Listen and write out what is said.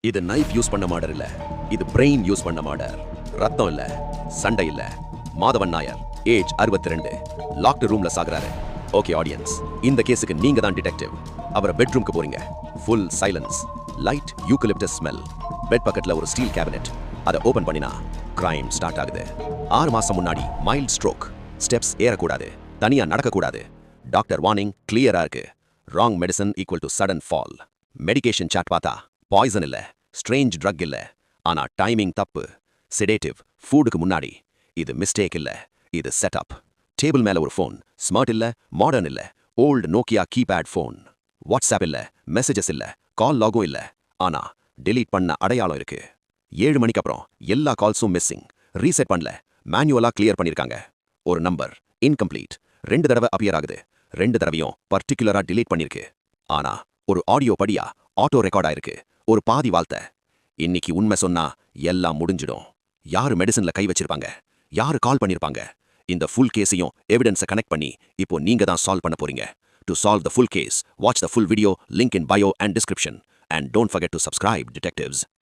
இது knife use பண்ண murder இல்ல, இது பிரெயின் யூஸ் பண்ண மாடர். ரத்தம் இல்ல, சண்டை இல்ல. மாதவன் நாயர், ஏஜ் 62, லாக்டு ரூம்ல சாகுறாரு. ஓகே ஆடியன்ஸ், இந்த கேஸுக்கு நீங்க தான் டிடெக்டிவ். அவரை பெட்ரூம்க்கு போறீங்க. Full silence, light eucalyptus smell. Bed பக்கத்துல ஒரு ஸ்டீல் கேபினெட். அதை ஓபன் பண்ணினா கிரைம் ஸ்டார்ட் ஆகுது. 6 மாசம் முன்னாடி மைல்ட் ஸ்ட்ரோக். ஸ்டெப்ஸ் ஏறக்கூடாது, தனியா நடக்கக்கூடாது. டாக்டர் வார்னிங் கிளியரா இருக்கு. Wrong medicine equal to sudden fall. Medication chart பார்த்தா பாய்சன் இல்ல, ஸ்ட்ரேஞ்ச் ட்ரக் இல்ல, ஆனா டைமிங் தப்பு. செடேட்டிவ் ஃபுட்டுக்கு முன்னாடி. இது மிஸ்டேக் இல்ல, இது செட்டப். டேபிள் மேல ஒரு ஃபோன். ஸ்மார்ட் இல்ல, மாடர்ன் இல்ல, old Nokia keypad phone. WhatsApp இல்ல, மெசேஜஸ் இல்ல, கால் லாகும் இல்ல, ஆனா டெலீட் பண்ண அடையாளம் இருக்கு. 7 மணிக்கு அப்புறம் எல்லா கால்ஸும் மிஸ்ஸிங். ரீசெட் பண்ணல, மேனுவலா கிளியர் பண்ணிருக்காங்க. ஒரு நம்பர் இன்கம்ப்ளீட் 2 தடவை அப்பியர் ஆகுது. 2 தடவையும் பர்டிகுலரா டிலீட் பண்ணிருக்கு. ஆனா ஒரு ஆடியோ படியா ஆட்டோ ரெக்கார்ட் ஆயிருக்கு. ஒரு பாதி வார்த்தை. இன்னைக்கு உண்மை சொன்னா எல்லாம் முடிஞ்சிடும். யாரு மெடிசன்ல கை வச்சிருப்பாங்க, யாரு கால் பண்ணிருப்பாங்க, இந்த ஃபுல் கேஸையும் எவிடன்ஸை கனெக்ட் பண்ணி இப்போ நீங்க தான் சால்வ் பண்ண போறீங்க. To solve the full case, watch the full video, link in bio and description. And don't forget to subscribe, detectives.